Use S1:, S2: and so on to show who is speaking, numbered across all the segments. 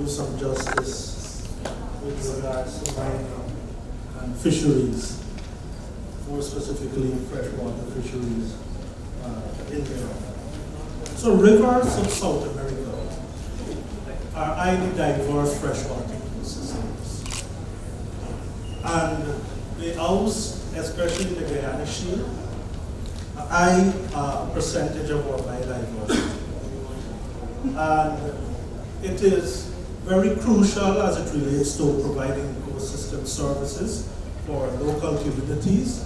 S1: do some justice with regards to mining and fisheries, more specifically freshwater fisheries in Guyana. So rivers of South America are highly diverse freshwater ecosystems. And they house, especially the Guyana Shield, a high percentage of our biodiversity. And it is very crucial as it relates to providing ecosystem services for local communities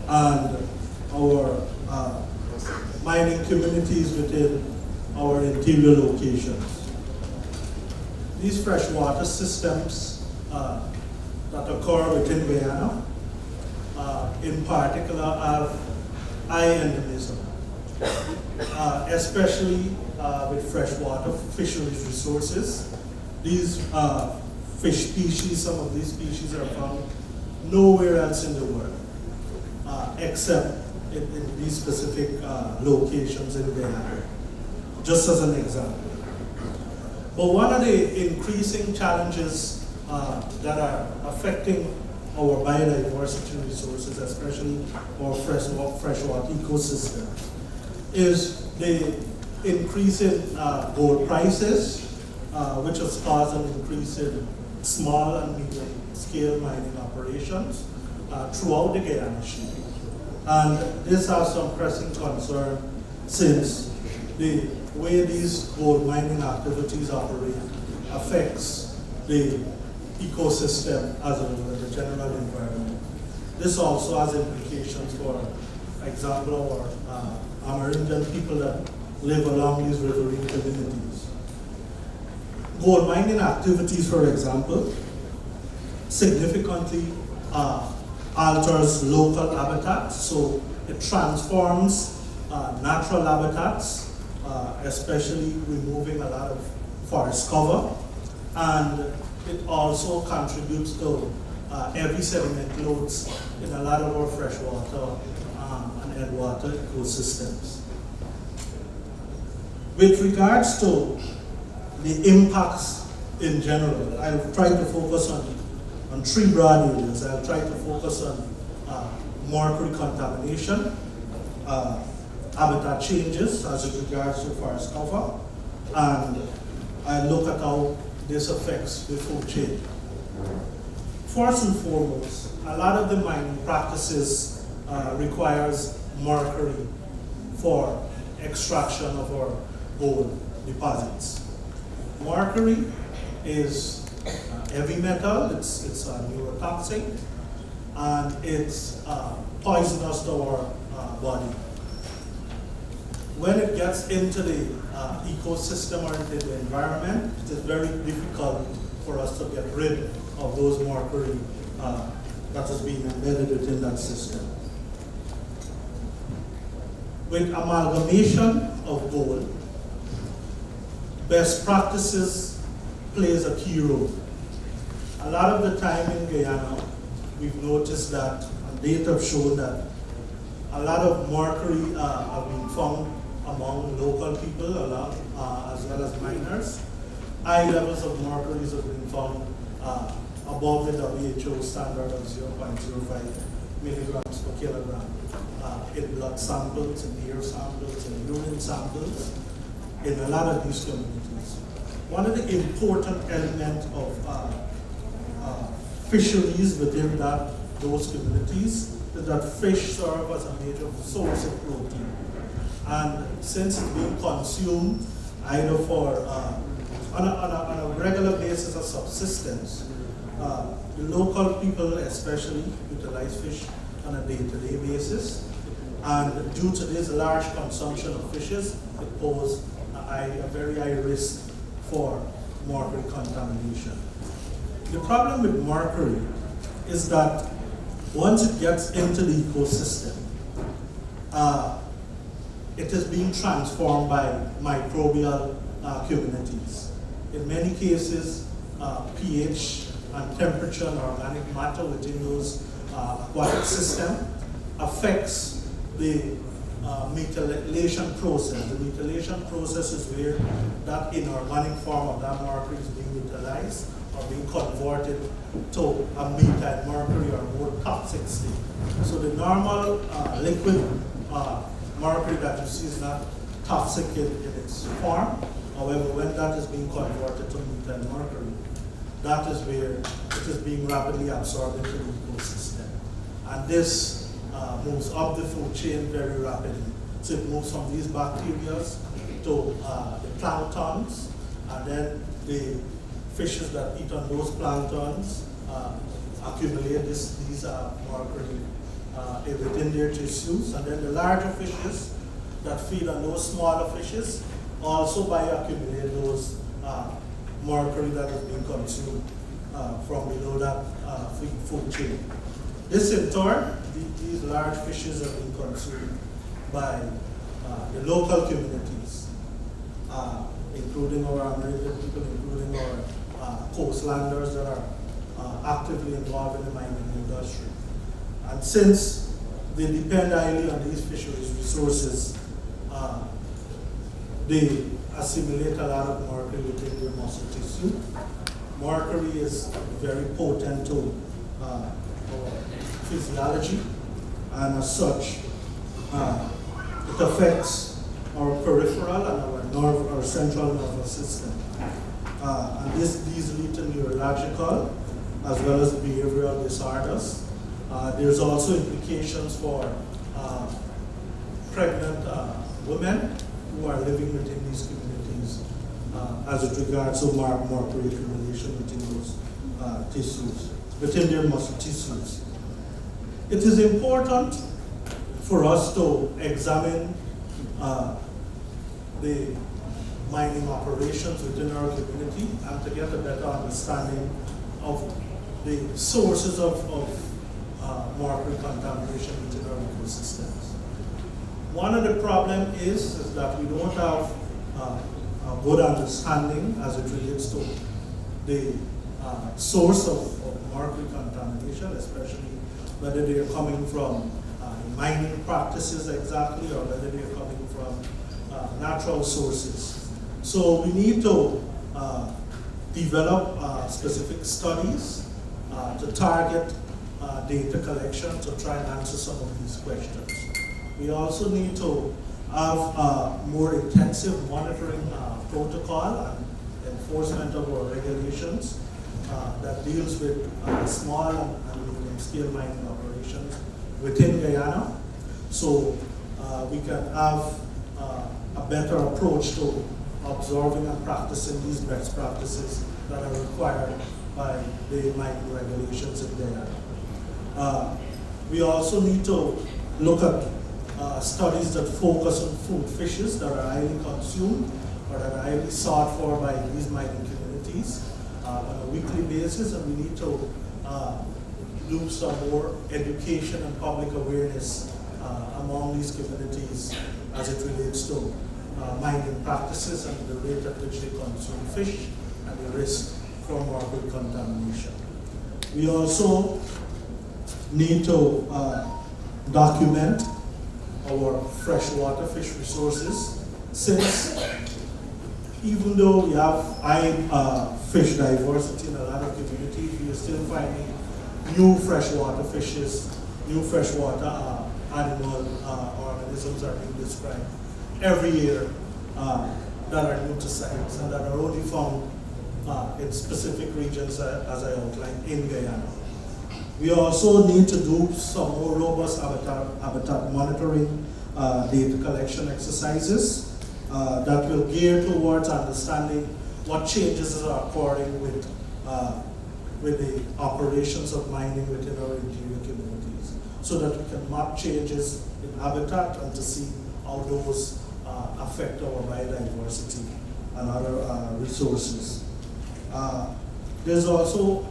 S1: and our mining communities within our interior locations. These freshwater systems that occur within Guyana, in particular, have high endemism, especially with freshwater fisheries resources. These fish species, some of these species are found nowhere else in the world, except in these specific locations in Guyana, just as an example. But one of the increasing challenges that are affecting our biodiversity resources, especially our freshwater ecosystem, is the increase in gold prices, which has caused an increase in small and medium scale mining operations throughout the Guyana Shield. And this has some pressing concern since the way these gold mining activities operate affects the ecosystem as a whole, the general environment. This also has implications for example, our Amerindian people that live along these riverine communities. Gold mining activities, for example, significantly alters local habitats, so it transforms natural habitats, especially removing a lot of forest cover, and it also contributes to heavy sediment loads in a lot of our freshwater and headwater ecosystems. With regards to the impacts in general, I'll try to focus on three broad areas. I'll try to focus on mercury contamination, habitat changes as it regards to forest cover, and I'll look at how this affects the food chain. First and foremost, a lot of the mining practices requires mercury for extraction of our gold deposits. Mercury is heavy metal, it's a neurotoxic, and it's poisonous to our body. When it gets into the ecosystem or into the environment, it is very difficult for us to get rid of those mercury that is being embedded within that system. With amalgamation of gold, best practices plays a key role. A lot of the time in Guyana, we've noticed that, and data have shown that a lot of mercury have been found among local people as well as miners. High levels of mercury have been found above the WHO standard of 0.05 milligrams per kilogram in blood samples, in air samples, in urine samples, in a lot of these communities. One of the important elements of fisheries within those communities is that fish serve as a major source of protein. And since it's being consumed either for on a regular basis of subsistence, the local people especially utilize fish on a day-to-day basis. And due to this large consumption of fishes, it poses a very high risk for mercury contamination. The problem with mercury is that once it gets into the ecosystem, it is being transformed by microbial communities. In many cases, pH and temperature and organic matter within those aquatic system affects the methylation process. The methylation process is where that inorganic form of that mercury is being utilized or being converted to a methyl mercury or more toxic state. So the normal liquid mercury that you see is not toxic in its form. However, when that is being converted to methyl mercury, that is where it is being rapidly absorbed into the ecosystem. And this moves up the food chain very rapidly. So it moves from these bacteria to the planktons, and then the fishes that eat on those planktons accumulate these mercury within their tissues. And then the larger fishes that feed on those smaller fishes also bioaccumulate those mercury that is being consumed from below that food chain. This in turn, these large fishes are being consumed by the local communities, including our American people, including our coastlanders that are actively involved in the mining industry. And since they depend highly on these fisheries resources, they assimilate a lot of mercury within their muscle tissue. Mercury is very potent to our physiology, and as such, it affects our peripheral and our central nervous system. And these lead to neurological as well as behavioral disorders. There's also implications for pregnant women who are living within these communities as it regards to mercury accumulation within those tissues, within their muscle tissues. It is important for us to examine the mining operations within our community and to get a better understanding of the sources of mercury contamination within our ecosystems. One of the problems is that we don't have a good understanding as it relates to the source of mercury contamination, especially whether they are coming from mining practices exactly or whether they are coming from natural sources. So we need to develop specific studies to target data collection to try and answer some of these questions. We also need to have a more intensive monitoring protocol and enforcement of our regulations that deals with small and medium-scale mining operations within Guyana, so we can have a better approach to observing and practicing these best practices that are required by the mining regulations in Guyana. We also need to look at studies that focus on food fishes that are highly consumed or that are highly sought for by these mining communities on a weekly basis, and we need to do some more education and public awareness among these communities as it relates to mining practices and the rate at which they consume fish and the risk from mercury contamination. We also need to document our freshwater fish resources, since even though we have high fish diversity in a lot of communities, we are still finding new freshwater fishes, new freshwater animal organisms are being described every year that are new to science and that are only found in specific regions as I outlined in Guyana. We also need to do some more robust habitat monitoring data collection exercises that will gear towards understanding what changes are occurring with the operations of mining within our interior communities, so that we can map changes in habitat and to see how those affect our biodiversity and other resources. There's also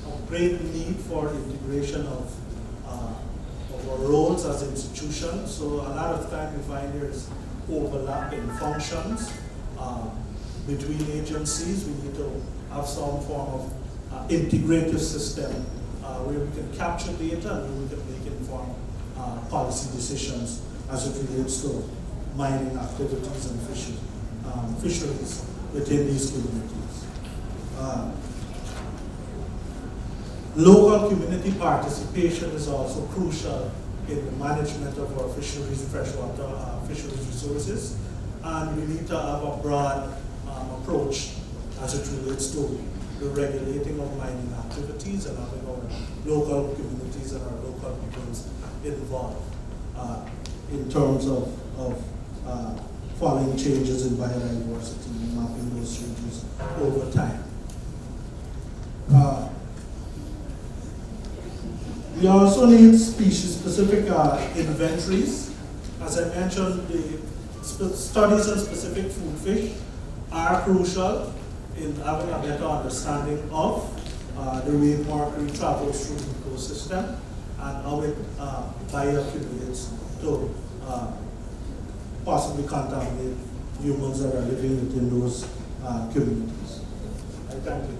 S1: a great need for integration of our roles as institutions. So a lot of time we find there's overlap in functions between agencies. We need to have some form of integrative system where we can capture data and we can make informed policy decisions as it relates to mining activities and fisheries within these communities. Local community participation is also crucial in the management of our fisheries, freshwater fisheries resources, and we need to have a broad approach as it relates to the regulating of mining activities and having our local communities and our local peoples involved in terms of following changes in biodiversity and mapping those changes over time. We also need species-specific inventories. As I mentioned, the studies on specific food fish are crucial in having a better understanding of the way mercury travels through the ecosystem and how it bioaccumulates to possibly contaminate humans that are living within those communities. I thank you.